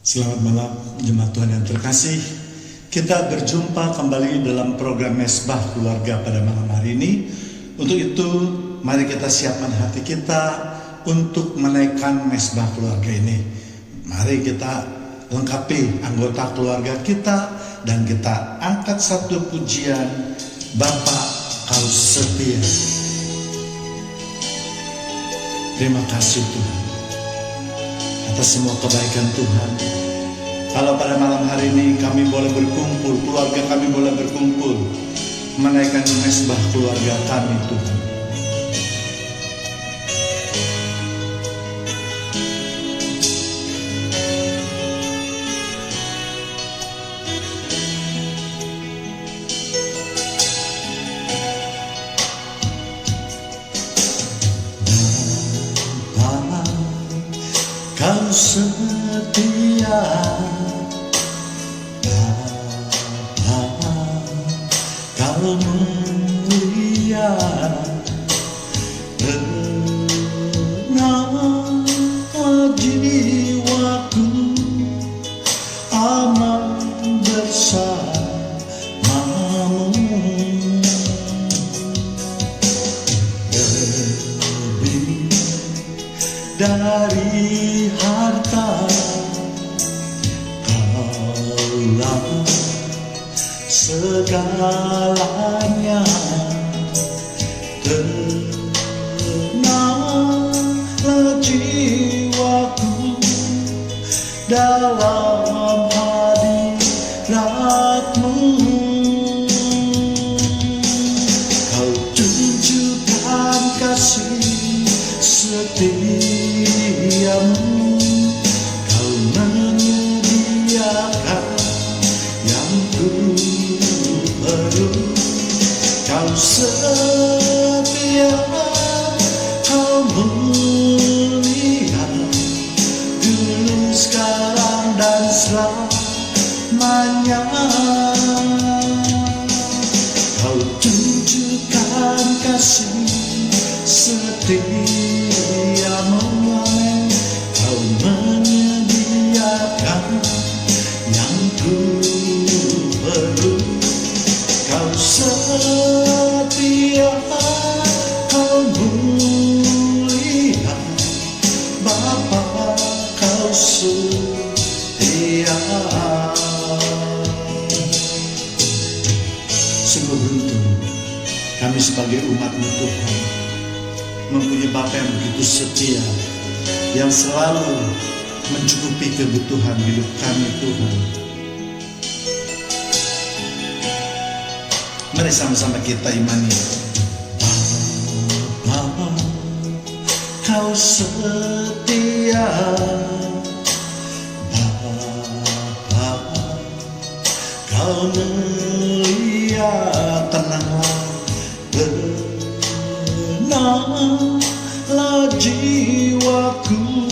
Selamat malam jemaat Tuhan yang terkasih. Kita berjumpa kembali dalam program Mesbah Keluarga pada malam hari ini. Untuk itu mari kita siapkan hati kita untuk menaikkan Mesbah Keluarga ini. Mari kita lengkapi anggota keluarga kita dan kita angkat satu pujian, Bapa Kau Setia. Terima kasih Tuhan atas semua kebaikan Tuhan. Kalau pada malam hari ini kami boleh berkumpul, keluarga kami boleh berkumpul menaikkan mesbah keluarga kami Tuhan. Bapa, Kau setia. Kau mulia, tenang jiwaku, aman bersamamu. Lebih dari harta, Kaulah segalanya. Tenanglah jiwaku dalam hadirat-Mu. Kau tunjukkan kasih setiamu. Kau menyediakan yang ku perlu. Kau setia, Kau mulia, dulu, sekarang, dan selamanya. Kau tunjukkan kasih setiamu. Kau menyediakan yang ku perlu. Kau setia, Kau mulia, Bapa Kau setia. Sungguh beruntung kami sebagai umat-Mu Tuhan, mempunyai Bapa yang begitu setia, yang selalu mencukupi kebutuhan hidup kami Tuhan. Mari sama-sama kita imani. Bapa Kau setia, Bapa Kau mulia, tenanglah jiwaku,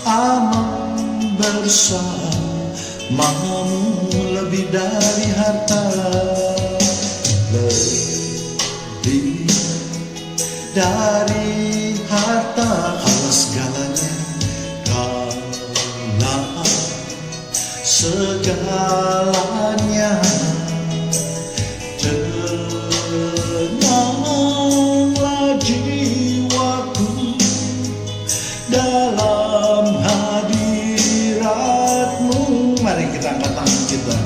aman bersamamu. Lebih dari harta, lebih dari harta, Kaulah segalanya. Kaulah segalanya. Tenanglah jiwaku dalam hadirat-Mu. Mari kita angkat tangan kita.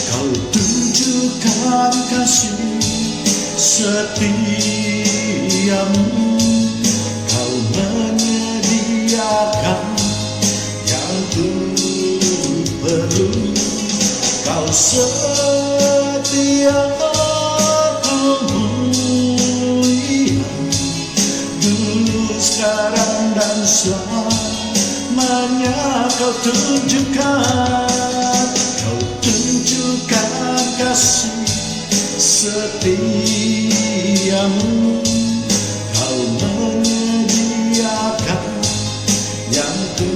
Kau tunjukkan kasih setiamu. Kau menyediakan yang ku perlu. Kau setia, Kau mulia, dulu, sekarang, dan selamanya. Kau tunjukkan kasih setiamu. Kau menyediakan yang ku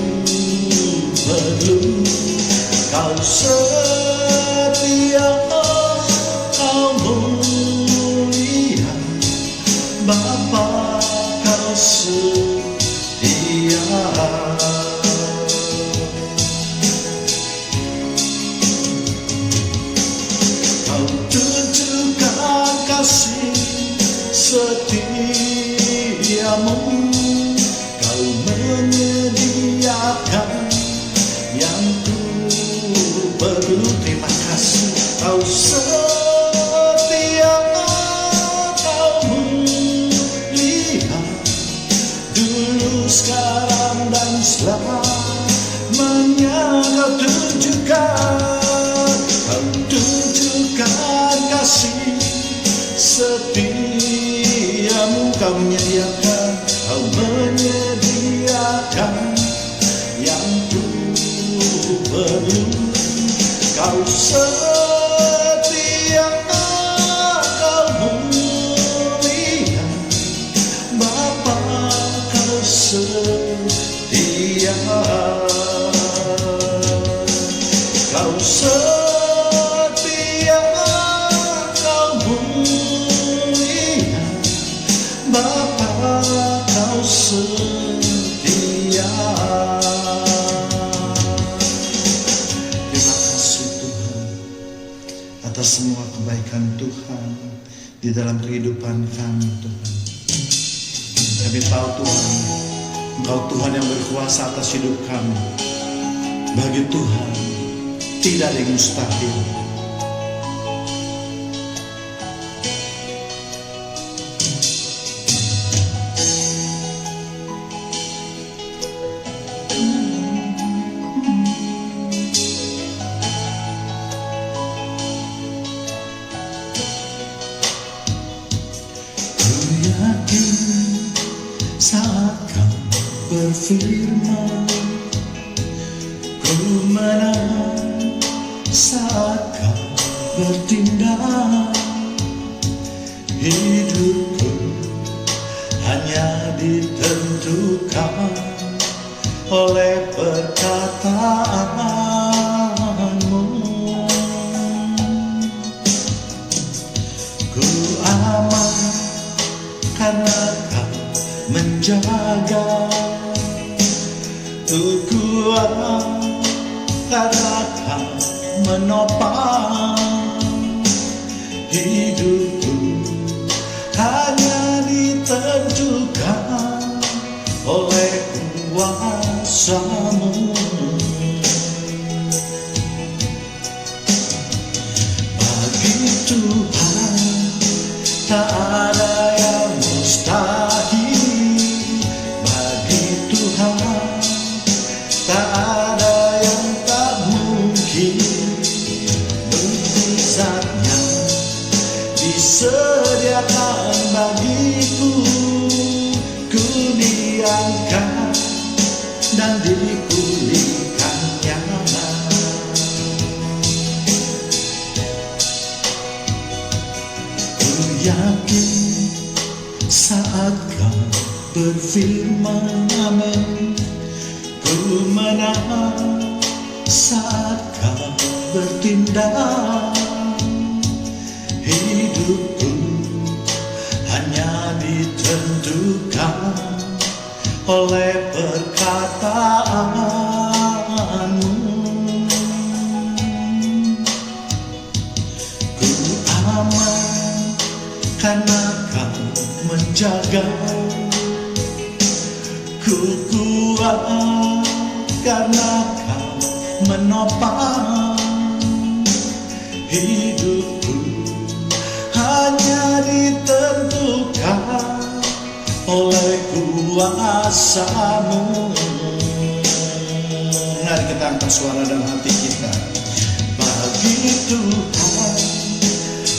perlu. Kau setia, Kau mulia, Bapa Kau setia. tunjukkan kasih setiamu. Kau menyediakan yang ku perlu. Kau setia, kau mulia, Bapa, kau setia. Kau setia, kau mulia, Bapa, kau setia. Terima kasih Tuhan atas semua kebaikan Tuhan di dalam kehidupan kami Tuhan. Kami tahu Tuhan, Engkau Tuhan yang berkuasa atas hidup kami. Bagi Tuhan tidak ada yang mustahil. Ku yakin saat kau berfirman, ku menang saat kau bertindak. Hidupku hanya ditentukan oleh perkataanmu. Ku aman karena kau menjaga. Ku kuat karena kau menopang. Hidupku hanya ditentukan oleh kuasa-Mu. Bagi Tuhan tak ada yang mustahil. Bagi Tuhan tak ada yang tak mungkin. Mukjizatnya disediakan bagiku. Ku diangkat dan dipulihkannya. Ku yakin saat kau berfirman, amin. Ku menang saat kau bertindak. Hidupku hanya ditentukan oleh perkataanmu. Ku aman karena kau menjaga. Ku kuat karena kau menopang. Hidupku hanya ditentukan oleh kuasa-Mu. Mari kita angkat suara dalam hati kita. Bagi Tuhan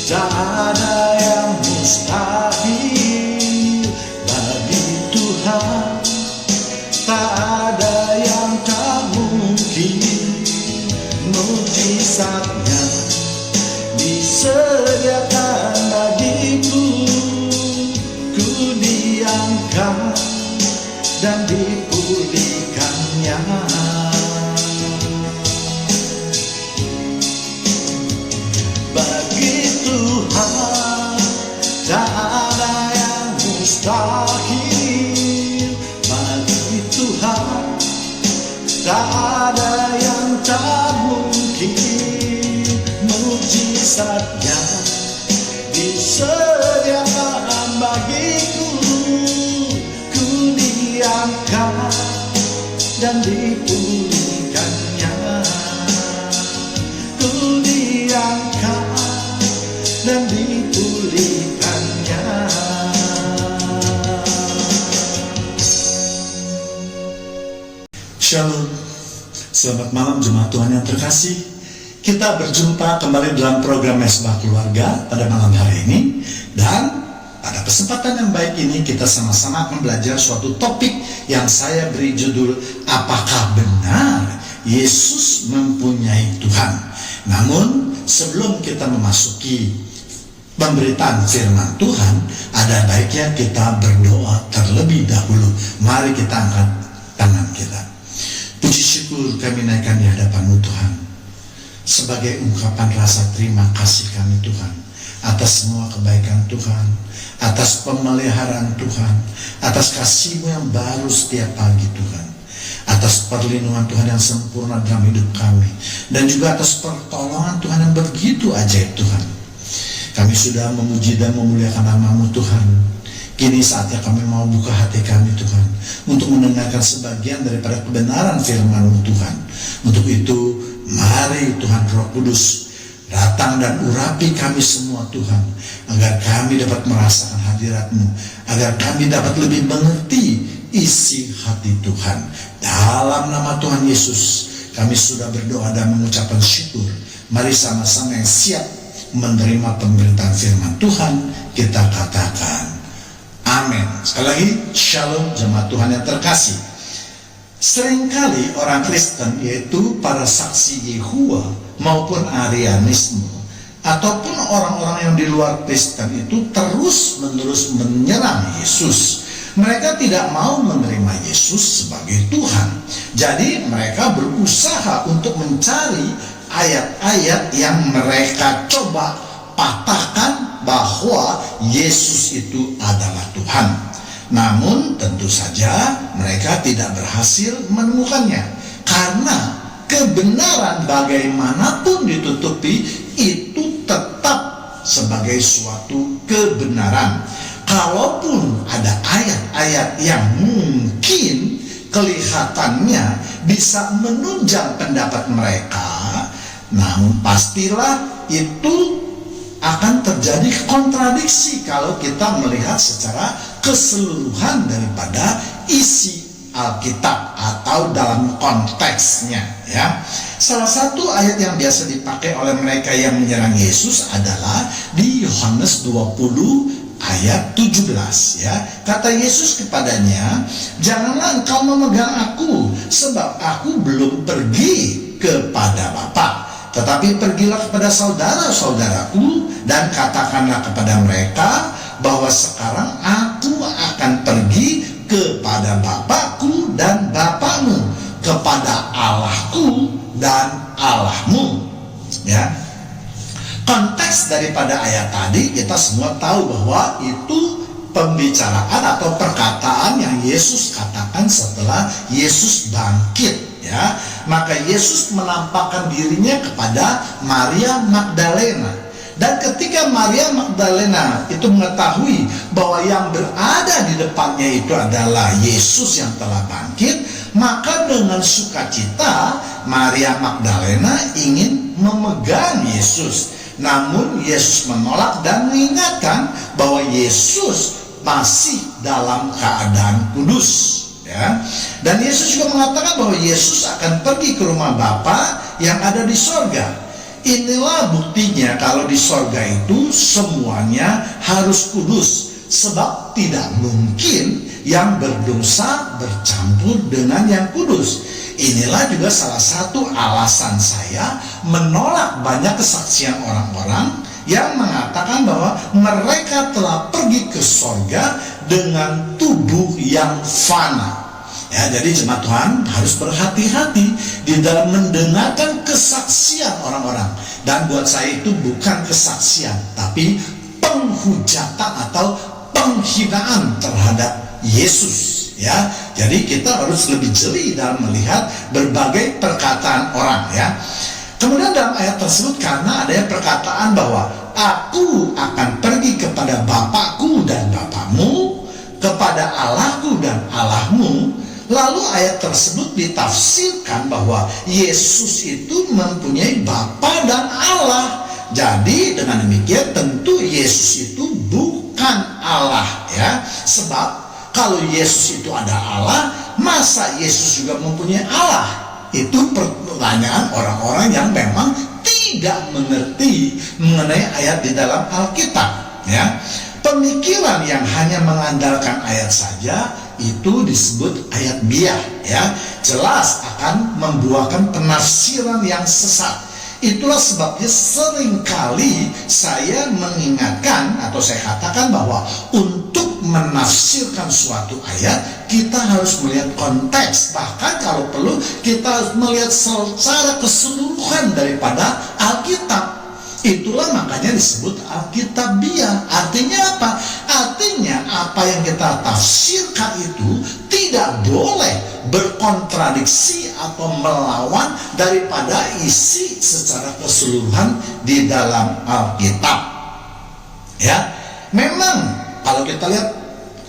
tak ada yang mustahil. Bagi Tuhan tak ada yang tak mungkin. Mukjizatnya disediakan bagiku. Ku diangkat dan dipulihkannya. Bagi Tuhan tak ada yang mustahil. Bagi Tuhan tak ada yang tak mungkin. Mukjizatnya disediakan bagiku. Ku diangkat dan dipulihkannya. Ku diangkat dan dipulihkannya. Shalom. Selamat malam jemaat Tuhan yang terkasih. Kita berjumpa kembali dalam program Mesbah Keluarga pada malam hari ini. Dan pada kesempatan yang baik ini kita sama-sama akan belajar suatu topik yang saya beri judul, apakah benar Yesus mempunyai Tuhan? Namun sebelum kita memasuki pemberitaan firman Tuhan, ada baiknya kita berdoa terlebih dahulu. Mari kita angkat tangan kita. Puji syukur kami naikkan di hadapan-Mu Tuhan, sebagai ungkapan rasa terima kasih kami Tuhan, atas semua kebaikan Tuhan, atas pemeliharaan Tuhan, atas kasih-Mu yang baru setiap pagi Tuhan, atas perlindungan Tuhan yang sempurna dalam hidup kami, dan juga atas pertolongan Tuhan yang begitu ajaib Tuhan. Kami sudah memuji dan memuliakan nama-Mu Tuhan. Kini saatnya kami mau buka hati kami Tuhan, untuk mendengarkan sebagian daripada kebenaran firman-Mu Tuhan. Untuk itu, mari Tuhan Roh Kudus datang dan urapi kami semua Tuhan, agar kami dapat merasakan hadirat-Mu, agar kami dapat lebih mengerti isi hati Tuhan. Dalam nama Tuhan Yesus, kami sudah berdoa dan mengucapkan syukur. Mari sama-sama yang siap menerima pemberitaan firman Tuhan, kita katakan amin. Sekali lagi, shalom jemaat Tuhan yang terkasih. Seringkali orang Kristen, yaitu para saksi Yehova maupun Arianisme, ataupun orang-orang yang di luar Kristen itu terus-menerus menyerang Yesus. Mereka tidak mau menerima Yesus sebagai Tuhan. Jadi mereka berusaha untuk mencari ayat-ayat yang mereka coba patahkan bahwa Yesus itu adalah Tuhan. Namun tentu saja mereka tidak berhasil menemukannya, karena kebenaran bagaimanapun ditutupi itu tetap sebagai suatu kebenaran. Kalaupun ada ayat-ayat yang mungkin kelihatannya bisa menunjang pendapat mereka, namun pastilah itu akan terjadi kontradiksi kalau kita melihat secara keseluruhan daripada isi Alkitab atau dalam konteksnya, ya. Salah satu ayat yang biasa dipakai oleh mereka yang menyerang Yesus adalah di Yohanes 20 ayat 17, ya. Kata Yesus kepadanya, "Janganlah engkau memegang aku, sebab aku belum pergi kepada Bapa. Tetapi pergilah kepada saudara-saudaraku dan katakanlah kepada mereka bahwa sekarang aku akan pergi kepada Bapakku dan Bapakmu, kepada Allahku dan Allahmu." Ya. Konteks daripada ayat tadi kita semua tahu bahwa itu pembicaraan atau perkataan yang Yesus katakan setelah Yesus bangkit. Ya, maka Yesus menampakkan dirinya kepada Maria Magdalena. Dan ketika Maria Magdalena itu mengetahui bahwa yang berada di depannya itu adalah Yesus yang telah bangkit, maka dengan sukacita Maria Magdalena ingin memegang Yesus. Namun Yesus menolak dan mengingatkan bahwa Yesus masih dalam keadaan kudus. Ya. Dan Yesus juga mengatakan bahwa Yesus akan pergi ke rumah Bapa yang ada di sorga. Inilah buktinya kalau di sorga itu semuanya harus kudus, sebab tidak mungkin yang berdosa bercampur dengan yang kudus. Inilah juga salah satu alasan saya menolak banyak kesaksian orang-orang yang mengatakan bahwa mereka telah pergi ke sorga dengan tubuh yang fana. Ya, jadi jemaat Tuhan harus berhati-hati di dalam mendengarkan kesaksian orang-orang. Dan buat saya itu bukan kesaksian, tapi penghujatan atau penghinaan terhadap Yesus. Ya, jadi kita harus lebih jeli dalam melihat berbagai perkataan orang. Ya. Kemudian dalam ayat tersebut, karena ada perkataan bahwa aku akan pergi kepada Bapakku dan Bapakmu, kepada Allahku dan Allahmu. Lalu ayat tersebut ditafsirkan bahwa Yesus itu mempunyai Bapa dan Allah. Jadi dengan demikian tentu Yesus itu bukan Allah, ya. Sebab kalau Yesus itu ada Allah, masa Yesus juga mempunyai Allah? Itu pertanyaan orang-orang yang memang tidak mengerti mengenai ayat di dalam Alkitab, ya. Pemikiran yang hanya mengandalkan ayat saja itu disebut ayat biah, ya. Jelas akan membuahkan penafsiran yang sesat. Itulah sebabnya seringkali saya mengingatkan atau saya katakan bahwa untuk menafsirkan suatu ayat kita harus melihat konteks, bahkan kalau perlu kita harus melihat secara keseluruhan daripada Alkitab. Itulah makanya disebut Alkitabiah. Artinya apa? Artinya apa yang kita tafsirkan itu tidak boleh berkontradiksi atau melawan daripada isi secara keseluruhan di dalam Alkitab. Ya, memang kalau kita lihat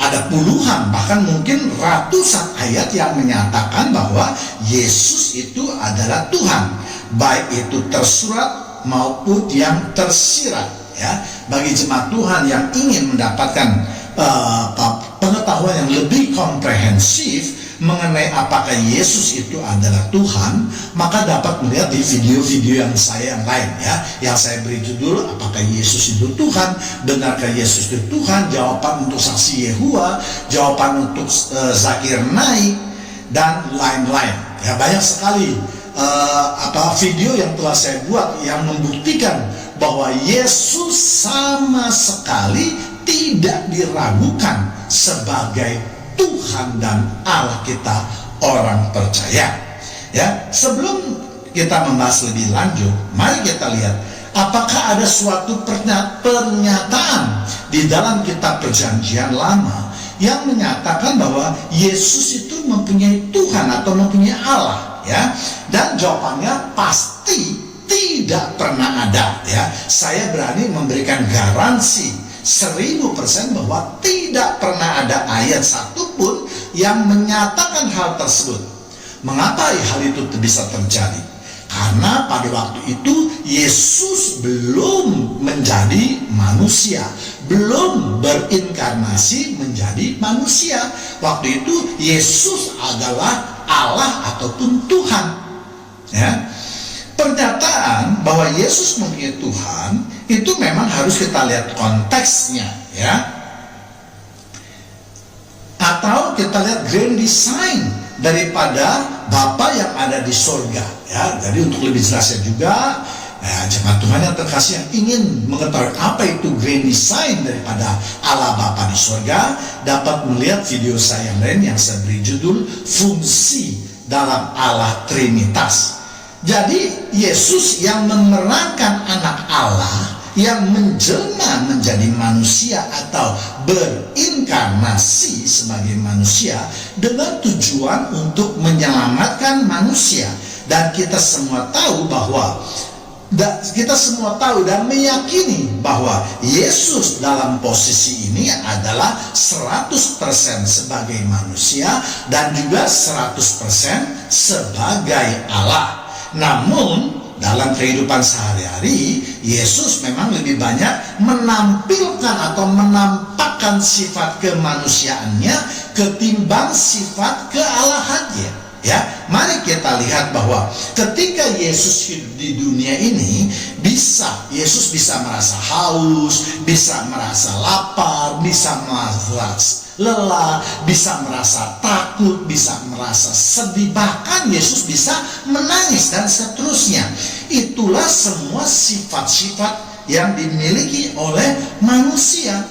ada puluhan bahkan mungkin ratusan ayat yang menyatakan bahwa Yesus itu adalah Tuhan, baik itu tersurat maupun yang tersirat, ya. Bagi jemaat Tuhan yang ingin mendapatkan pengetahuan yang lebih komprehensif mengenai apakah Yesus itu adalah Tuhan, maka dapat melihat di video-video yang saya yang lain, ya, yang saya beri judul apakah Yesus itu Tuhan, benarkah Yesus itu Tuhan, jawaban untuk saksi Yehua, jawaban untuk Zakir Naik, dan lain-lain, ya. Banyak sekali video yang telah saya buat yang membuktikan bahwa Yesus sama sekali tidak diragukan sebagai Tuhan dan Allah kita orang percaya, ya. Sebelum kita membahas lebih lanjut, mari kita lihat apakah ada suatu pernyataan di dalam kitab Perjanjian Lama yang menyatakan bahwa Yesus itu mempunyai Tuhan atau mempunyai Allah, ya. Dan jawabannya pasti tidak pernah ada, ya. Saya berani memberikan garansi 1000% bahwa tidak pernah ada ayat satupun yang menyatakan hal tersebut. Mengapa hal itu bisa terjadi? Karena pada waktu itu Yesus belum menjadi manusia, belum berinkarnasi menjadi manusia. Waktu itu Yesus adalah Allah ataupun Tuhan, ya. Pernyataan bahwa Yesus mempunyai Tuhan itu memang harus kita lihat konteksnya, ya. Atau kita lihat grand design daripada Bapa yang ada di surga, ya. Jadi untuk lebih jelasnya juga, jemaat Tuhan yang terkasih yang ingin mengetahui apa itu grand design daripada Allah Bapa di surga, dapat melihat video saya yang lain yang saya beri judul fungsi dalam Allah Trinitas. Jadi Yesus yang memerankan anak Allah yang menjelma menjadi manusia atau berinkarnasi sebagai manusia dengan tujuan untuk menyelamatkan manusia. Dan kita semua tahu dan meyakini bahwa Yesus dalam posisi ini adalah 100% sebagai manusia dan juga 100% sebagai Allah. Namun dalam kehidupan sehari-hari Yesus memang lebih banyak menampilkan atau menampakkan sifat kemanusiaannya ketimbang sifat kealahannya, ya. Mari kita lihat bahwa ketika Yesus hidup di dunia ini, Yesus bisa merasa haus, bisa merasa lapar, bisa merasa lelah, bisa merasa takut, bisa merasa sedih, bahkan Yesus bisa menangis dan seterusnya. Itulah semua sifat-sifat yang dimiliki oleh manusia,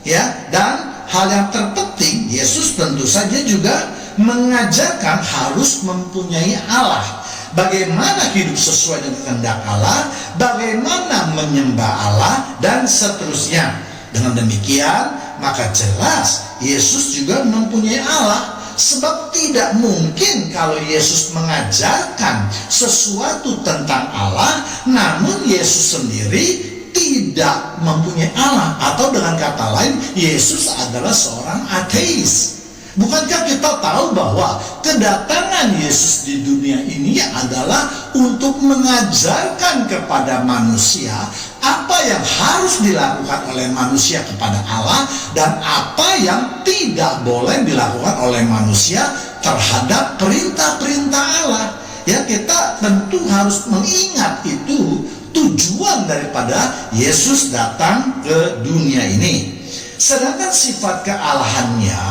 ya. Dan hal yang terpenting, Yesus tentu saja juga mengajarkan harus mempunyai Allah. Bagaimana hidup sesuai dengan kehendak Allah, bagaimana menyembah Allah, dan seterusnya. Dengan demikian, maka jelas Yesus juga mempunyai Allah. Sebab tidak mungkin kalau Yesus mengajarkan sesuatu tentang Allah, namun Yesus sendiri tidak mempunyai Allah. Atau dengan kata lain, Yesus adalah seorang ateis. Bukankah kita tahu bahwa kedatangan Yesus di dunia ini adalah untuk mengajarkan kepada manusia apa yang harus dilakukan oleh manusia kepada Allah dan apa yang tidak boleh dilakukan oleh manusia terhadap perintah-perintah Allah. ya kita tentu harus mengingat itu tujuan daripada Yesus datang ke dunia ini. Sedangkan sifat kealahannya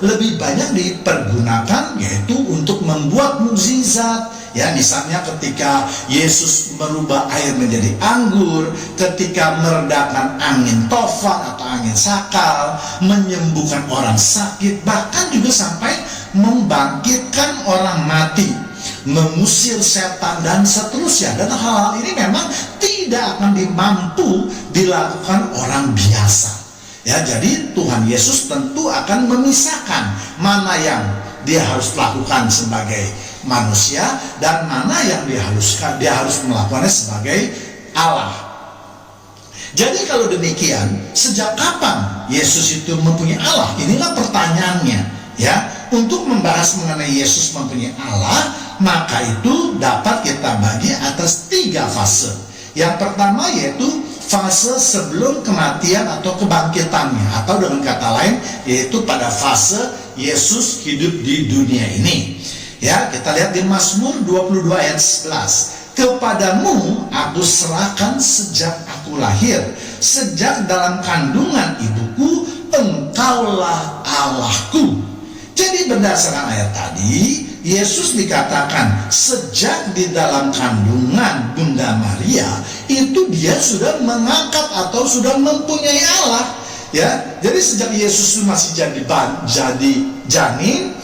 lebih banyak dipergunakan yaitu untuk membuat mukjizat. Ya, misalnya ketika Yesus merubah air menjadi anggur, ketika meredakan angin tofan atau angin sakal, menyembuhkan orang sakit, bahkan juga sampai membangkitkan orang mati, mengusir setan dan seterusnya. Dan hal-hal ini memang tidak akan mampu dilakukan orang biasa. Ya, jadi Tuhan Yesus tentu akan memisahkan mana yang dia harus lakukan sebagai manusia dan mana yang dia harus melakukannya sebagai Allah. Jadi kalau demikian, sejak kapan Yesus itu mempunyai Allah? Inilah pertanyaannya, ya. Untuk membahas mengenai Yesus mempunyai Allah, maka itu dapat kita bagi atas 3 fase. Yang pertama yaitu fase sebelum kematian atau kebangkitannya, atau dengan kata lain yaitu pada fase Yesus hidup di dunia ini. Ya, kita lihat di Mazmur 22 ayat 11. Kepadamu aku serahkan sejak aku lahir, sejak dalam kandungan ibuku engkaulah Allahku. Jadi berdasarkan ayat tadi, Yesus dikatakan sejak di dalam kandungan Bunda Maria itu dia sudah mengangkat atau sudah mempunyai Allah. Ya, jadi sejak Yesus masih jadi janin,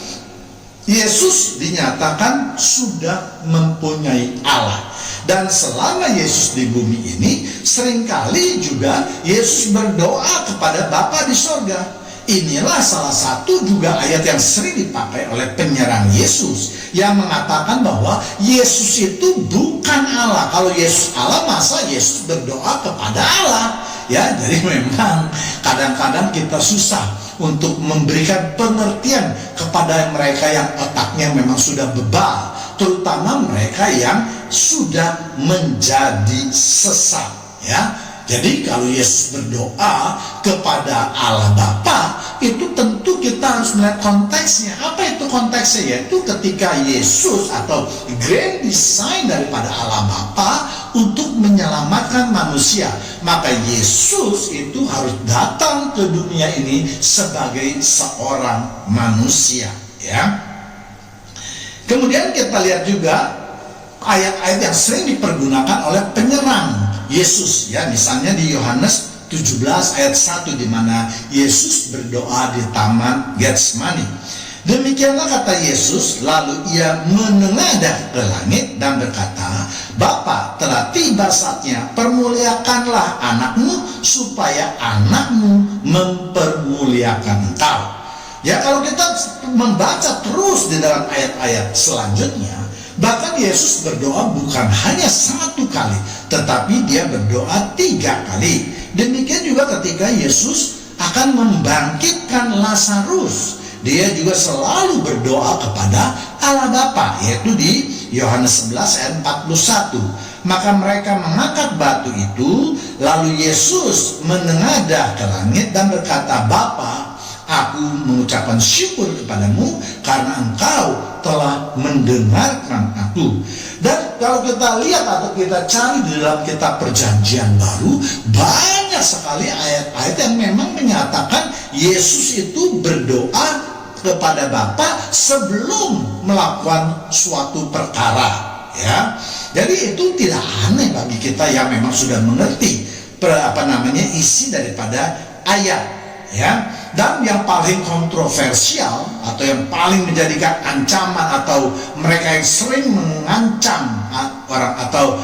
Yesus dinyatakan sudah mempunyai Allah. Dan selama Yesus di bumi ini, seringkali juga Yesus berdoa kepada Bapa di sorga. Inilah salah satu juga ayat yang sering dipakai oleh penyerang Yesus, yang mengatakan bahwa Yesus itu bukan Allah. Kalau Yesus Allah, masa Yesus berdoa kepada Allah? Ya, jadi memang kadang-kadang kita susah untuk memberikan pengertian kepada mereka yang otaknya memang sudah bebal, terutama mereka yang sudah menjadi sesat, ya. Jadi kalau Yesus berdoa kepada Allah Bapa, itu tentu kita harus melihat konteksnya. Apa itu konteksnya? Yaitu ketika Yesus atau grand design daripada Allah Bapa untuk menyelamatkan manusia, maka Yesus itu harus datang ke dunia ini sebagai seorang manusia, ya. Kemudian kita lihat juga ayat-ayat yang sering dipergunakan oleh penyerang Yesus, ya, misalnya di Yohanes 17 ayat 1 di mana Yesus berdoa di taman Getsemani. Demikianlah kata Yesus, lalu ia menengadah ke langit dan berkata, Bapa, telah tiba saatnya, permuliakanlah anakmu supaya anakmu mempermuliakan engkau. Ya, kalau kita membaca terus di dalam ayat-ayat selanjutnya, bahkan Yesus berdoa bukan hanya 1 kali, tetapi dia berdoa 3 kali. Demikian juga ketika Yesus akan membangkitkan Lazarus, dia juga selalu berdoa kepada Allah Bapa, yaitu di Yohanes 11 ayat 41. Maka mereka mengangkat batu itu, lalu Yesus menengadah ke langit dan berkata, Bapa, aku mengucapkan syukur kepadamu karena engkau telah mendengarkan aku. Dan kalau kita lihat atau kita cari di dalam kitab Perjanjian Baru, banyak sekali ayat-ayat yang memang menyatakan Yesus itu berdoa kepada Bapa sebelum melakukan suatu perkara, ya. Jadi itu tidak aneh bagi kita yang memang sudah mengerti isi daripada ayat, ya. Dan yang paling kontroversial atau yang paling menjadikan ancaman atau mereka yang sering mengancam orang atau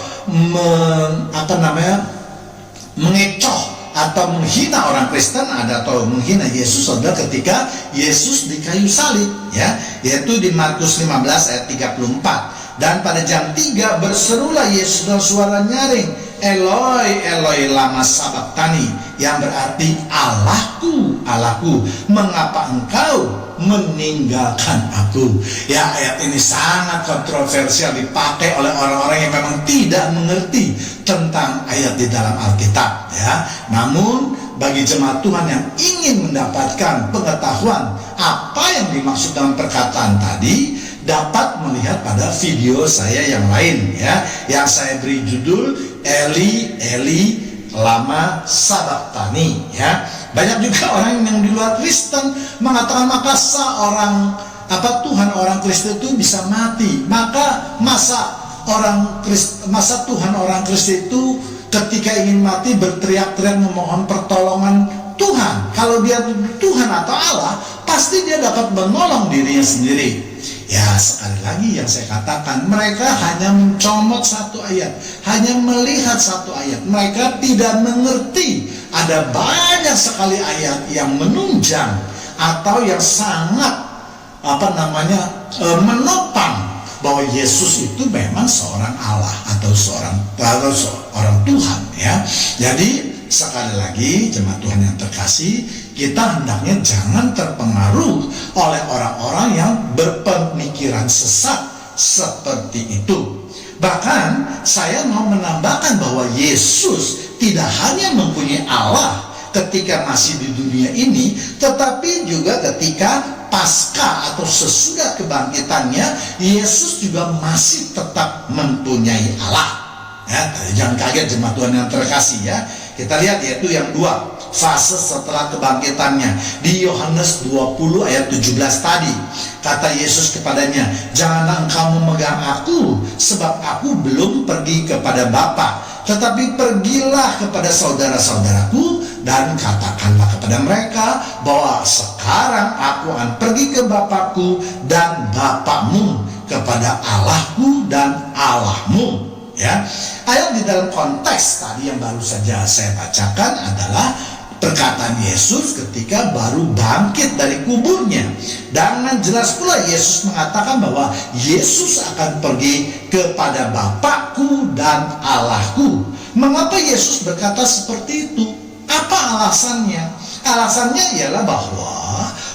mengecoh atau menghina orang Kristen atau menghina Yesus adalah ketika Yesus di kayu salib, ya, yaitu di Markus 15 ayat 34. Dan pada jam 3 berserulah Yesus dengan suara nyaring, Eloi, Eloi lama sabachthani, yang berarti Allahku, Allahku, mengapa engkau meninggalkan aku? Ya, ayat ini sangat kontroversial dipakai oleh orang-orang yang memang tidak mengerti tentang ayat di dalam Alkitab, ya. Namun bagi jemaat Tuhan yang ingin mendapatkan pengetahuan apa yang dimaksud dalam perkataan tadi, dapat melihat pada video saya yang lain ya, yang saya beri judul Eli Eli lama sabachthani ya. Banyak juga orang yang di luar Kristen mengatakan maka Tuhan orang Kristen itu bisa mati. Maka masa Tuhan orang Kristen itu ketika ingin mati berteriak-teriak memohon pertolongan Tuhan. Kalau dia Tuhan atau Allah, pasti dia dapat menolong dirinya sendiri. Ya, sekali lagi yang saya katakan, mereka hanya mencomot satu ayat, hanya melihat satu ayat. Mereka tidak mengerti ada banyak sekali ayat yang menunjang atau yang sangat menopang bahwa Yesus itu memang seorang Allah atau seorang Tuhan ya. Jadi sekali lagi jemaat Tuhan yang terkasih, kita hendaknya jangan terpengaruh oleh orang-orang yang berpemikiran sesat seperti itu. Bahkan saya mau menambahkan bahwa Yesus tidak hanya mempunyai Allah ketika masih di dunia ini, tetapi juga ketika pasca atau sesudah kebangkitannya, Yesus juga masih tetap mempunyai Allah. Ya, jangan kaget jemaat Tuhan yang terkasih ya. Kita lihat yaitu yang dua fase setelah kebangkitannya. Di Yohanes 20 ayat 17 tadi, kata Yesus kepadanya, "Janganlah engkau memegang aku, sebab aku belum pergi kepada Bapa. Tetapi pergilah kepada saudara-saudaraku dan katakanlah kepada mereka bahwa sekarang aku akan pergi ke Bapakku dan Bapakmu, kepada Allahku dan Allahmu." Ya, ayat di dalam konteks tadi yang baru saja saya bacakan adalah perkataan Yesus ketika baru bangkit dari kuburnya. Dengan jelas pula Yesus mengatakan bahwa Yesus akan pergi kepada Bapakku dan Allahku. Mengapa Yesus berkata seperti itu? Apa alasannya? Alasannya ialah bahwa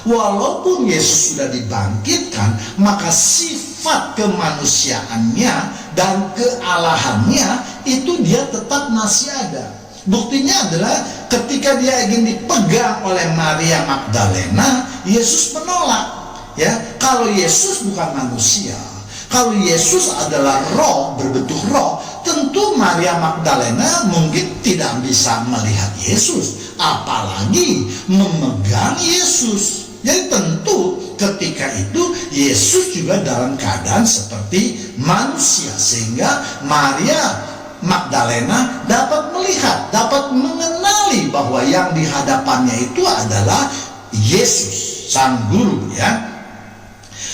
walaupun Yesus sudah dibangkitkan, maka sifat kemanusiaannya dan kealahannya itu dia tetap masih ada. Buktinya adalah ketika dia ingin dipegang oleh Maria Magdalena, Yesus menolak. Ya, kalau Yesus bukan manusia, kalau Yesus adalah roh, berbentuk roh, tentu Maria Magdalena mungkin tidak bisa melihat Yesus, apalagi memegang Yesus. Jadi tentu ketika itu Yesus juga dalam keadaan seperti manusia, sehingga Maria Magdalena dapat melihat, dapat mengenali bahwa yang di hadapannya itu adalah Yesus, sang guru ya.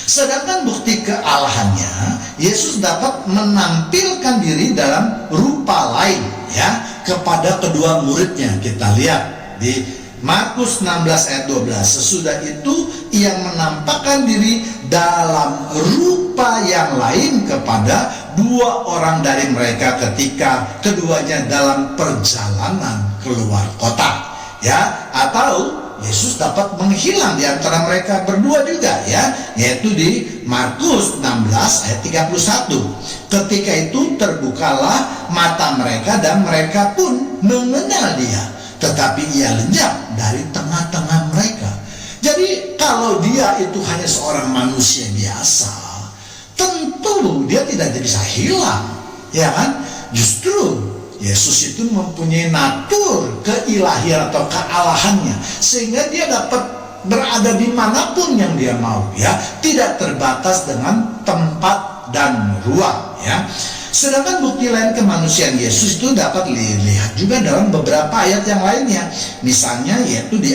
Sedangkan bukti kealahannya, Yesus dapat menampilkan diri dalam rupa lain ya kepada kedua muridnya. Kita lihat di Markus 16 ayat 12. Sesudah itu ia menampakkan diri dalam rupa yang lain kepada dua orang dari mereka ketika keduanya dalam perjalanan keluar kota. Ya, atau Yesus dapat menghilang di antara mereka berdua juga ya, yaitu di Markus 16 ayat 31. Ketika itu terbukalah mata mereka dan mereka pun mengenal dia, tetapi ia lenyap dari tengah-tengah mereka. Jadi kalau dia itu hanya seorang manusia biasa, tentu dia tidak bisa hilang, ya kan? Justru Yesus itu mempunyai natur keilahian atau kealahannya, sehingga dia dapat berada dimanapun yang dia mau, ya, tidak terbatas dengan tempat dan ruang, ya. Sedangkan bukti lain kemanusiaan Yesus itu dapat dilihat juga dalam beberapa ayat yang lainnya. Misalnya yaitu di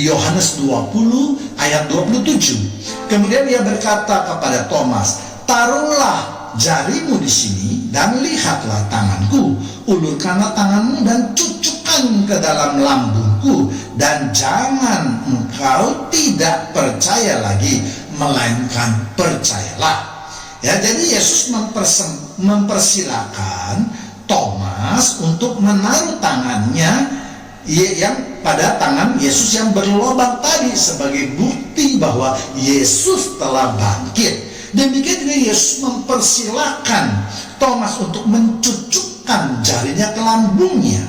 Yohanes 20 ayat 27. Kemudian dia berkata kepada Thomas, "Taruhlah jarimu di sini dan lihatlah tanganku, ulurkanlah tanganmu dan cucukkan ke dalam lambungku, dan jangan engkau tidak percaya lagi, melainkan percayalah." Ya, jadi Yesus mempersilakan Thomas untuk menaruh tangannya yang pada tangan Yesus yang berlobang tadi sebagai bukti bahwa Yesus telah bangkit. Demikian juga Yesus mempersilakan Thomas untuk mencucukkan jarinya ke lambungnya.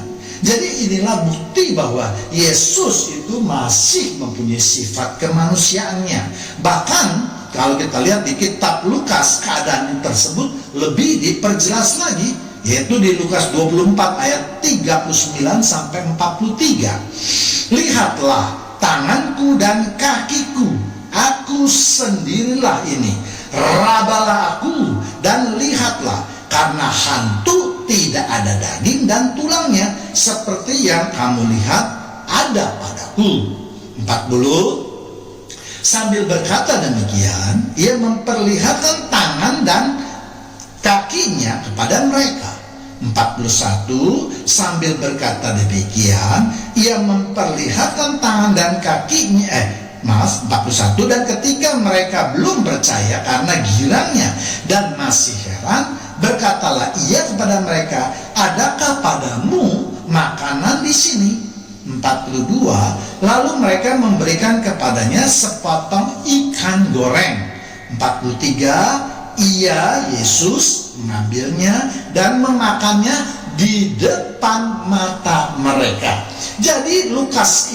Jadi inilah bukti bahwa Yesus itu masih mempunyai sifat kemanusiaannya. Bahkan kalau kita lihat di kitab Lukas, keadaan tersebut lebih diperjelas lagi, yaitu di Lukas 24 ayat 39 sampai 43. Lihatlah tanganku dan kakiku, aku sendirilah ini. Rabalah aku dan lihatlah, karena hantu tidak ada daging dan tulangnya, seperti yang kamu lihat ada padaku. 40. Sambil berkata demikian, ia memperlihatkan tangan dan kakinya kepada mereka. 41. Sambil berkata demikian, ia memperlihatkan tangan dan kakinya 41. Dan ketika mereka belum percaya karena girangnya dan masih heran, berkatalah ia kepada mereka, adakah padamu makanan di sini? 42. Lalu mereka memberikan kepadanya sepotong ikan goreng. 43. Ia, Yesus, mengambilnya dan memakannya di depan mata mereka. Jadi Lukas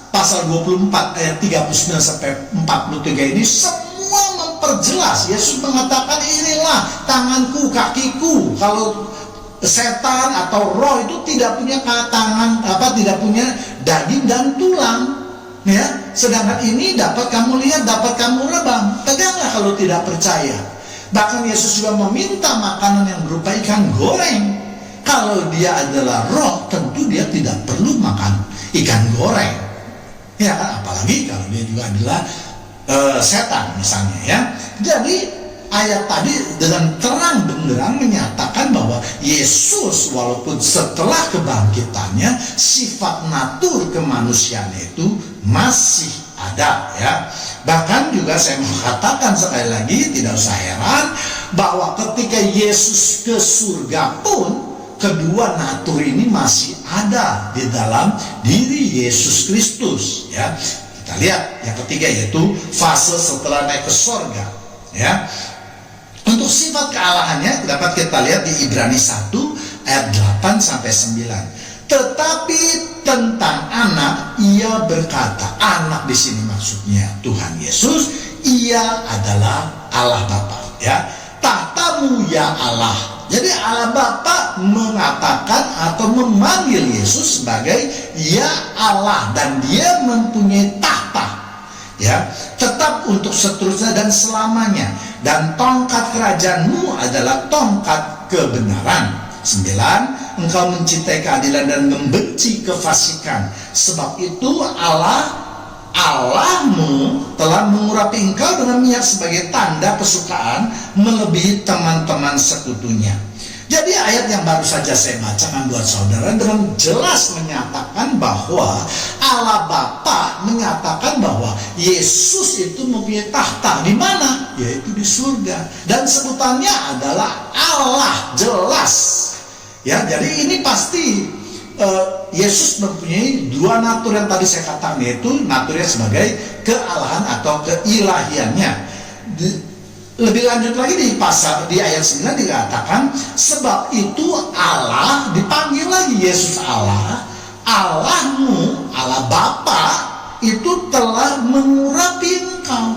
pasal 24 ayat 39 sampai 43 ini semua memperjelas. Yesus mengatakan, inilah tanganku, kakiku. Kalau setan atau roh itu tidak punya tangan, tidak punya daging dan tulang, ya. Sedangkan ini dapat kamu lihat, dapat kamu rebam. Peganglah kalau tidak percaya. Bahkan Yesus juga meminta makanan yang berupa ikan goreng. Kalau dia adalah roh, tentu dia tidak perlu makan ikan goreng, ya kan? Apalagi kalau dia juga adalah setan misalnya, ya. Jadi ayat tadi dengan terang benderang menyatakan bahwa Yesus walaupun setelah kebangkitannya sifat natur kemanusiaannya itu masih ada, ya. Bahkan juga saya mau katakan sekali lagi, tidak usah heran bahwa ketika Yesus ke surga pun kedua natur ini masih ada di dalam diri Yesus Kristus, ya. Kita lihat yang ketiga, yaitu fase setelah naik ke surga, ya. Untuk sifat kealahannya dapat kita lihat di Ibrani 1 ayat 8 sampai 9. Tetapi tentang anak ia berkata, anak di sini maksudnya Tuhan Yesus, ia adalah Allah Bapa, ya. Tahtamu ya Allah. Jadi Allah Bapa mengatakan atau memanggil Yesus sebagai ya Allah, dan dia mempunyai tahta, ya, tetap untuk seterusnya dan selamanya, dan tongkat kerajaanmu adalah tongkat kebenaran. 9. Engkau mencintai keadilan dan membenci kefasikan, sebab itu Allahmu telah mengurapi engkau dengan minyak sebagai tanda kesukaan melebihi teman-teman sekutunya. Jadi ayat yang baru saja saya bacakan buat saudara dengan jelas menyatakan bahwa Allah Bapa menyatakan bahwa Yesus itu mempunyai tahta di mana? Yaitu di surga, dan sebutannya adalah Allah, jelas, ya. Jadi ini pasti Yesus mempunyai dua natur yang tadi saya katakan, yaitu naturnya sebagai kealahan atau keilahiannya. Lebih lanjut lagi di ayat 9 dikatakan, sebab itu Allah dipanggil lagi Yesus Allah, Allahmu, Allah Bapa itu telah mengurapi engkau.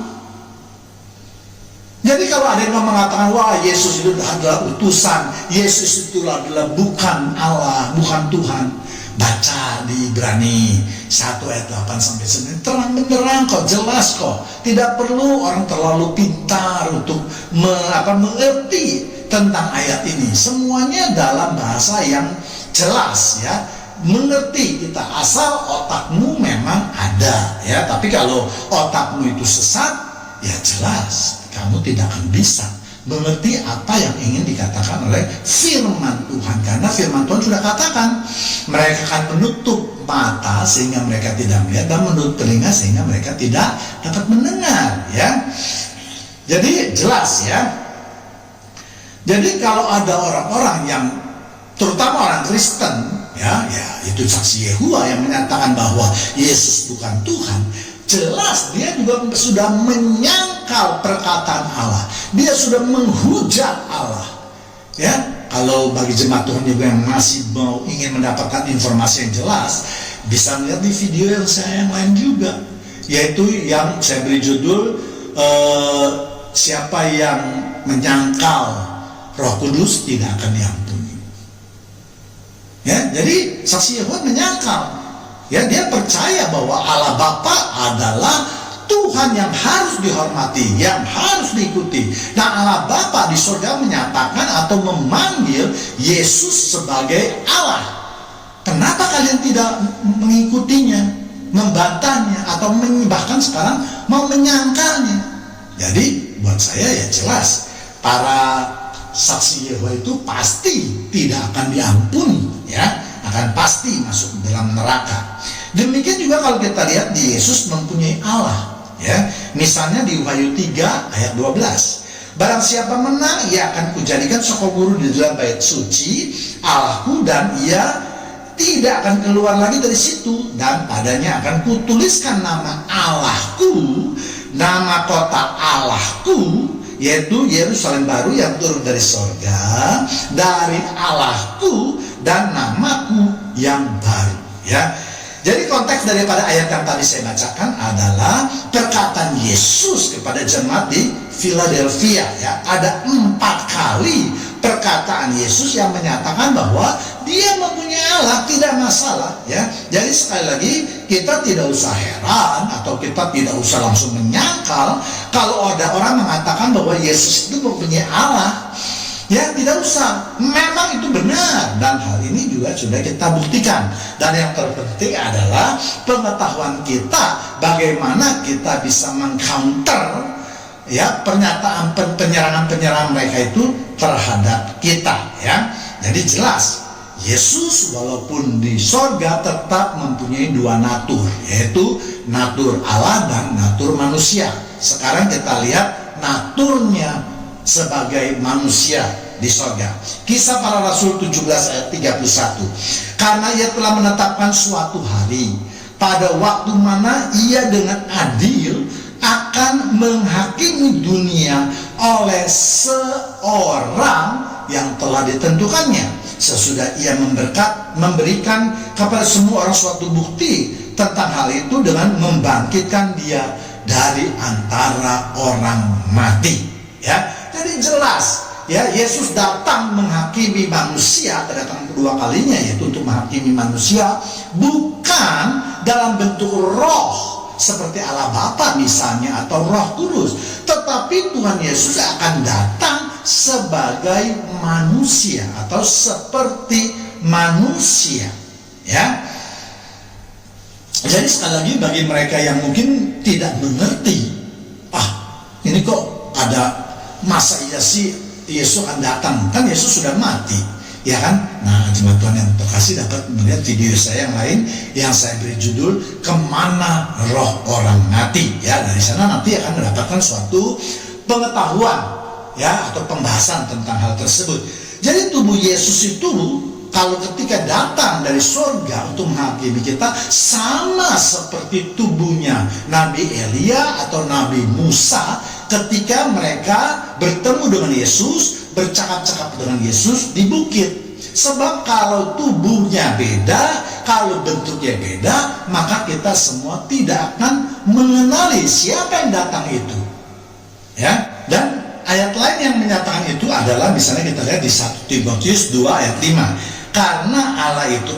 Jadi kalau ada yang mengatakan, wah Yesus itu adalah utusan, Yesus itu adalah bukan Allah, bukan Tuhan, baca di Ibrani 1 ayat 8 sampai 9, terang benderang kok, jelas kok. Tidak perlu orang terlalu pintar untuk mengerti tentang ayat ini. Semuanya dalam bahasa yang jelas, ya. Mengerti kita, asal otakmu memang ada, ya. Tapi kalau otakmu itu sesat, ya jelas kamu tidak akan bisa mengerti apa yang ingin dikatakan oleh firman Tuhan. Karena firman Tuhan sudah katakan, mereka akan menutup mata sehingga mereka tidak melihat, dan menutup telinga sehingga mereka tidak dapat mendengar, ya. Jadi jelas, ya. Jadi kalau ada orang-orang yang, terutama orang Kristen, ya itu saksi Yehova yang menyatakan bahwa Yesus bukan Tuhan, jelas dia juga sudah menyangkal perkataan Allah. Dia sudah menghujat Allah, ya. Kalau bagi jemaat Tuhan juga yang masih ingin mendapatkan informasi yang jelas, bisa melihat di video yang lain juga, yaitu yang saya beri judul siapa yang menyangkal Roh Kudus tidak akan diampuni. Ya, jadi saksi Yehova menyangkal. Ya, dia percaya bahwa Allah Bapa adalah Tuhan yang harus dihormati, yang harus diikuti. Nah, Allah Bapa di surga menyatakan atau memanggil Yesus sebagai Allah. Kenapa kalian tidak mengikutinya, membantahnya, atau bahkan sekarang mau menyangkalnya? Jadi buat saya ya jelas, para saksi Yehova itu pasti tidak akan diampuni, ya, akan pasti masuk dalam neraka. Demikian juga kalau kita lihat di Yesus mempunyai Allah, ya. Misalnya di Wahyu 3 ayat 12. Barang siapa menang, ia akan kujadikan soko guru di dalam bait suci Allahku, dan ia tidak akan keluar lagi dari situ, dan padanya akan kutuliskan nama Allahku, nama kota Allahku, yaitu Yerusalem baru yang turun dari sorga, dari Allahku, dan namaku yang baru. Ya, jadi konteks daripada ayat yang tadi saya bacakan adalah perkataan Yesus kepada jemaat di Philadelphia. Ya, ada 4 kali perkataan Yesus yang menyatakan bahwa dia mempunyai Allah, tidak masalah, ya. Jadi sekali lagi kita tidak usah heran atau kita tidak usah langsung menyangkal kalau ada orang mengatakan bahwa Yesus itu mempunyai Allah. Ya, tidak usah. Memang itu benar, dan hal ini juga sudah kita buktikan. Dan yang terpenting adalah pengetahuan kita bagaimana kita bisa mengcounter, ya, pernyataan penyerangan mereka itu terhadap kita, ya. Jadi jelas Yesus walaupun di sorga tetap mempunyai 2 natur, yaitu natur Allah dan natur manusia. Sekarang kita lihat naturnya sebagai manusia di sorga. Kisah Para Rasul 17 ayat 31. Karena ia telah menetapkan suatu hari, pada waktu mana ia dengan adil akan menghakimi dunia oleh seorang yang telah ditentukannya, sesudah ia memberikan kepada semua orang suatu bukti tentang hal itu dengan membangkitkan dia dari antara orang mati. Ya, jadi jelas, ya, Yesus datang menghakimi manusia, kedatangan kedua kalinya yaitu untuk menghakimi manusia, bukan dalam bentuk roh seperti Allah Bapa misalnya atau Roh Kudus, tetapi Tuhan Yesus akan datang sebagai manusia atau seperti manusia, ya. Jadi sekali lagi bagi mereka yang mungkin tidak mengerti, ini kok ada masa iya sih Yesus akan datang, kan Yesus sudah mati, ya kan? Nah, jemaat Tuhan yang terkasih dapat melihat video saya yang lain yang saya beri judul Kemana Roh Orang Mati, ya. Dari sana nanti akan mendapatkan suatu pengetahuan, ya, atau pembahasan tentang hal tersebut. Jadi tubuh Yesus itu kalau ketika datang dari surga untuk menghakimi kita, sama seperti tubuhnya Nabi Elia atau Nabi Musa ketika mereka bertemu dengan Yesus, bercakap-cakap dengan Yesus di bukit. Sebab kalau tubuhnya beda, kalau bentuknya beda, maka kita semua tidak akan mengenali siapa yang datang itu, ya. Dan ayat lain yang menyatakan itu adalah misalnya kita lihat di 1 Timotius 2 ayat 5. Karena Allah itu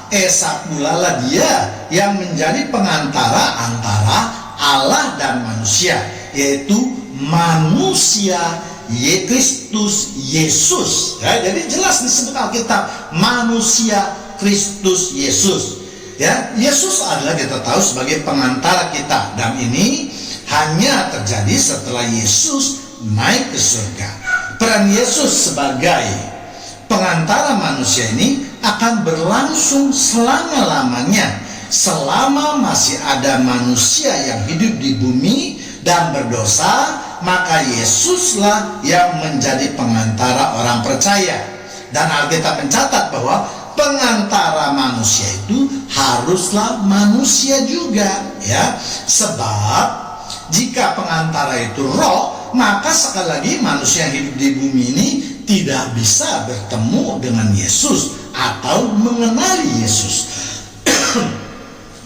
Esa pula lah dia yang menjadi pengantara antara Allah dan manusia, yaitu manusia Kristus Yesus. Ya, jadi jelas disebut Alkitab manusia Kristus Yesus. Ya, Yesus adalah kita tahu sebagai pengantara kita, dan ini hanya terjadi setelah Yesus naik ke surga. Peran Yesus sebagai pengantara manusia ini akan berlangsung selama-lamanya, selama masih ada manusia yang hidup di bumi dan berdosa, maka Yesuslah yang menjadi pengantara orang percaya. Dan Alkitab mencatat bahwa pengantara manusia itu haruslah manusia juga, ya. Sebab jika pengantara itu roh, maka sekali lagi manusia yang hidup di bumi ini tidak bisa bertemu dengan Yesus atau mengenali Yesus.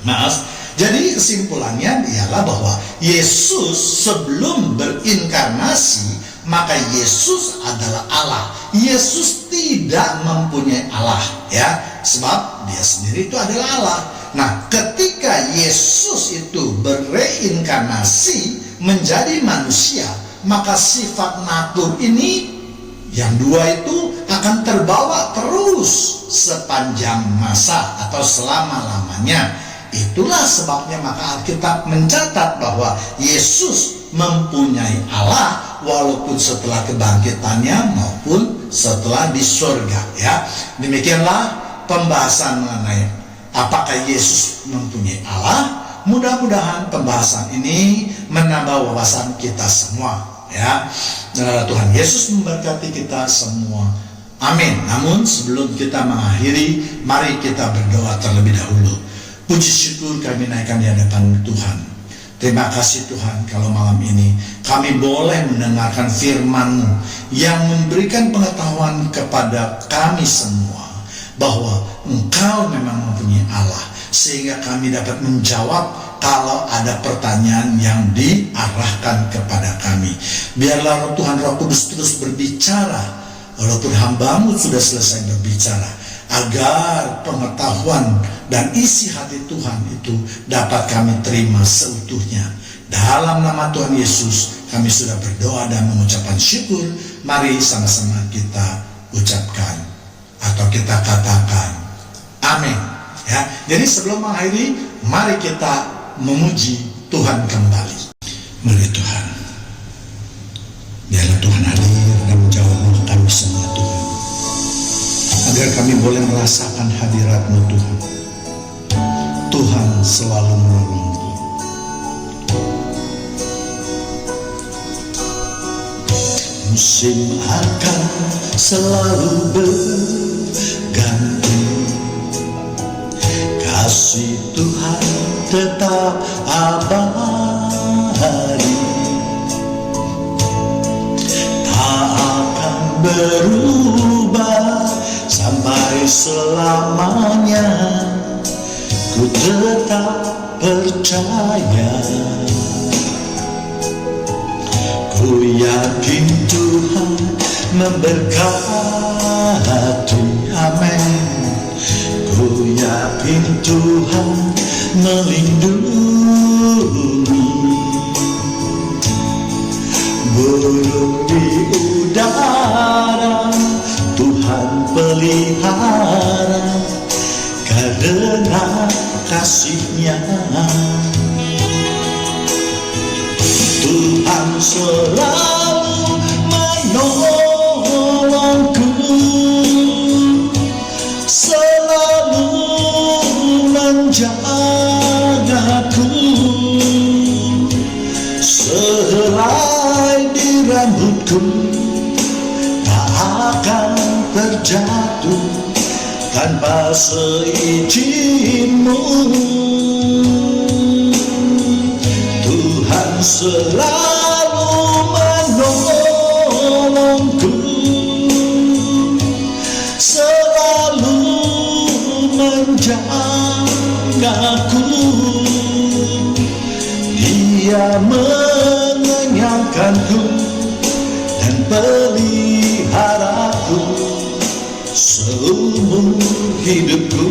Maaf. Jadi kesimpulannya ialah bahwa Yesus sebelum berinkarnasi, maka Yesus adalah Allah. Yesus tidak mempunyai Allah, ya, sebab dia sendiri itu adalah Allah. Nah, ketika Yesus itu bereinkarnasi menjadi manusia, maka sifat natur ini yang dua itu akan terbawa terus sepanjang masa atau selama-lamanya. Itulah sebabnya maka Alkitab mencatat bahwa Yesus mempunyai Allah walaupun setelah kebangkitannya maupun setelah di surga, ya. Demikianlah pembahasan mengenai apakah Yesus mempunyai Allah. Mudah-mudahan pembahasan ini menambah wawasan kita semua, ya. Tuhan Yesus memberkati kita semua. Amin. Namun sebelum kita mengakhiri, mari kita berdoa terlebih dahulu. Puji syukur kami naikkan di hadapan Tuhan. Terima kasih Tuhan kalau malam ini kami boleh mendengarkan firman-Mu yang memberikan pengetahuan kepada kami semua bahwa Engkau memang mempunyai Allah, sehingga kami dapat menjawab kalau ada pertanyaan yang diarahkan kepada kami. Biarlah Roh Tuhan, Roh Kudus terus berbicara walaupun hamba-Mu sudah selesai berbicara, agar pengetahuan dan isi hati Tuhan itu dapat kami terima seutuhnya. Dalam nama Tuhan Yesus kami sudah berdoa dan mengucapkan syukur. Mari sama-sama kita ucapkan atau kita katakan amin, ya. Jadi sebelum mengakhiri, mari kita memuji Tuhan kembali. Mari Tuhan, biarlah Tuhan hadir dan menjawab kami semua Tuhan, agar kami boleh merasakan hadirat-Mu Tuhan. Tuhan selalu menolongku. Musim akan selalu berganti, kasih Tuhan tetap abadi, tak akan berubah sampai selamanya. Ku tetap percaya, ku yakin Tuhan memberkati, amin. Ku yakin Tuhan melindungi, burung di udara Tuhan pelihara, karena kasih-Nya Tuhan selalu menolongku, selalu menjagaku, sehelai di rambutku tak akan terjatuh tanpa seizin-Mu. Tuhan selalu menolongku, selalu menjagaku. Dia mengenyangkanku dan peliharaku seumur hidupku.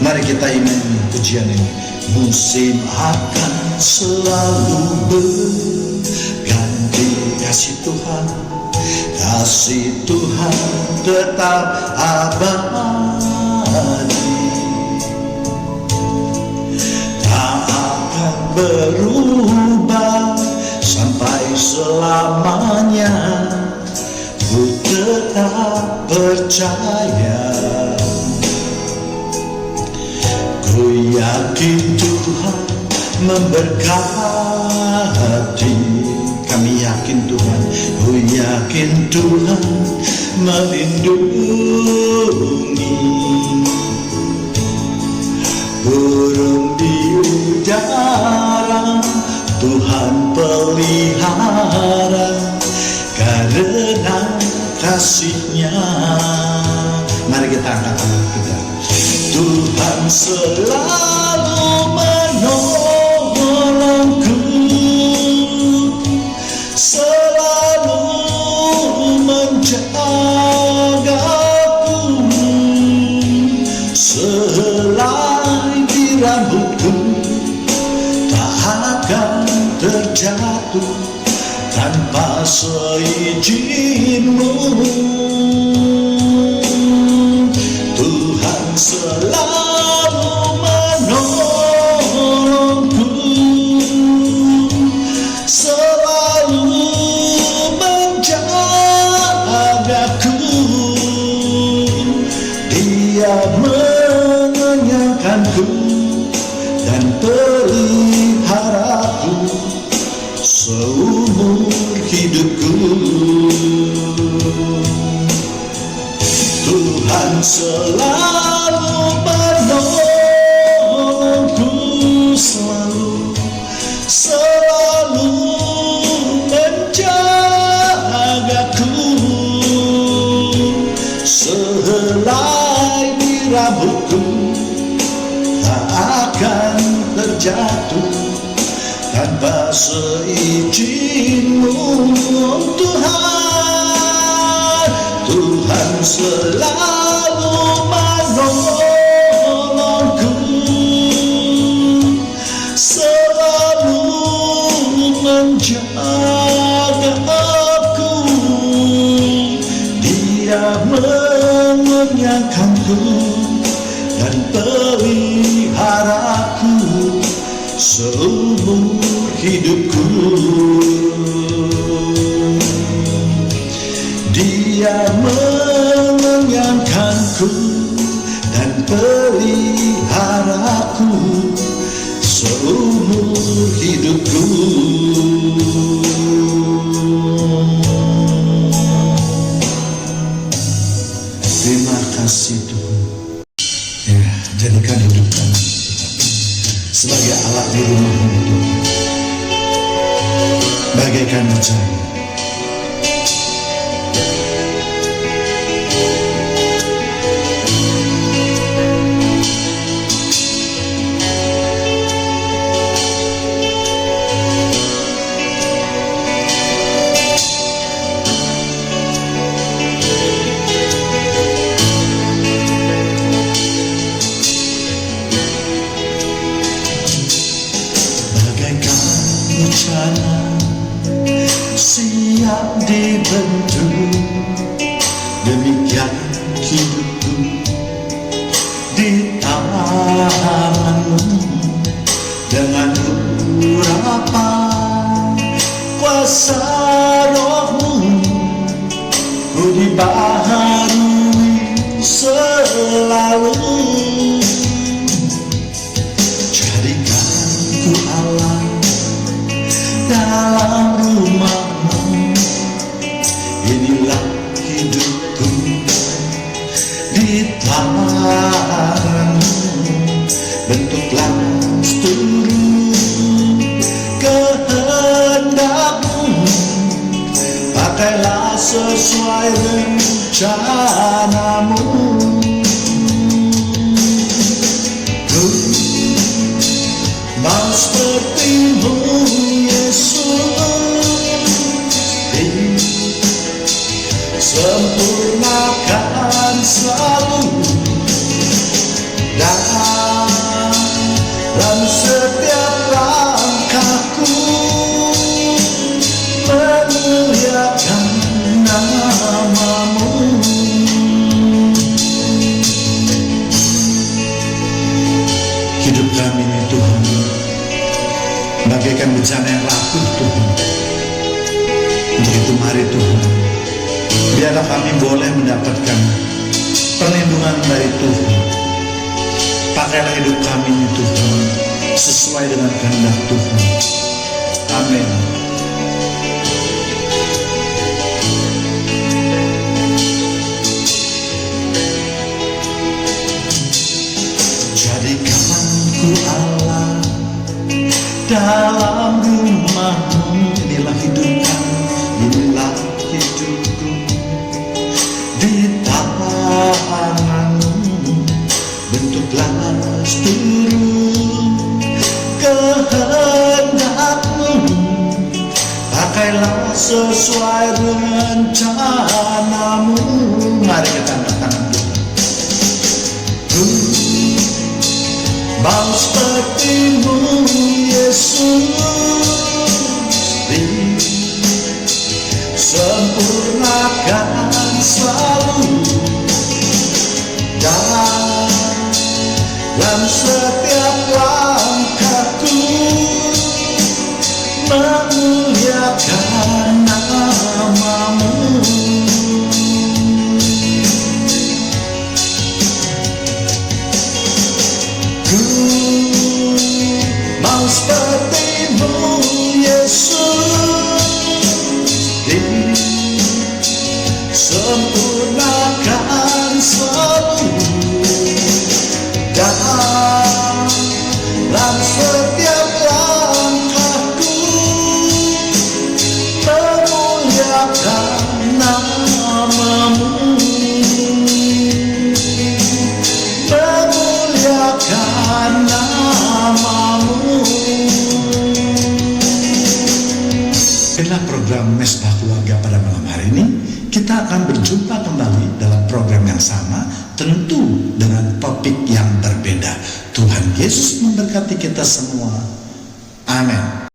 Mari kita imani pujian ini. Musim akan selalu berganti, kasih Tuhan tetap abadi, tak akan berubah sampai selamanya. Ku tetap percaya, ku yakin Tuhan memberkati. Kami yakin Tuhan, ku yakin Tuhan melindungi, burung di udara Tuhan pelihara, karena kasih-Nya. Mari kita angkat tangan kita. Tuhan selalu seizin-Mu, Tuhan selalu menolongku, selalu menjagaku. Dia mengenyangkanku dan peliharaku seumur hidupku. Tuhan selalu menolongku, selalu menjagaku. Sehelai rambutku tak akan terjatuh tanpa seizin-Mu, Tuhan. Tuhan selalu menolongku, selalu menjagaku. Dia mengenyangkanku dan peliharaku seumur hidupku. Dia mengenyangkanku dan peliharaku seumur hidupku. Terima kasih Tuhan. Ya, jadikan hidup kami sebagai alat di rumah-Mu Tuhan, bagaikan bejana. Siap dibentuk, demikian hidupku di tangan-Mu. Dengan urapan kuasa Roh-Mu, ku dibaharui selalu. Jadikan ku Allah dalam rumah-Mu, inilah hidupku di tangan-Mu. Bentuklah seluruh kehendak-Mu, pakailah sesuai rencana-Mu. Ku mau seperti-Mu Yesus, sempurnakan selalu dalam setiap langkahku, memuliakan nama-Mu. Hidup kami ini Tuhan bagaikan bejana yang rapuh Tuhan. Untuk itu mari Tuhan, biarlah kami boleh mendapatkan perlindungan dari Tuhan. Pakailah hidup kami ini Tuhan sesuai dengan kehendak Tuhan. Amin. Jadikan ku Allah dalam rumah-Mu, inilah hidup kami, inilah hidupku di tangan-Mu. Bentuklah seluruh kehendak-Mu, pakailah sesuai rencana-Mu. Mari kita angkat tangan kita. Mau seperti-Mu Yesus, sempurnakan selalu dalam setiap langkahku, memuliakan namamu. Ku mau sepertimu, Yesus, disempurnakan selalu dalam setiap langkahku, memuliakan namamu, memuliakan namamu. Inilah program Mesbah Keluarga pada malam hari ini. Kita akan berjumpa kembali dalam program yang sama, tentu dengan topik yang berbeda. Tuhan Yesus memberkati kita semua. Amin.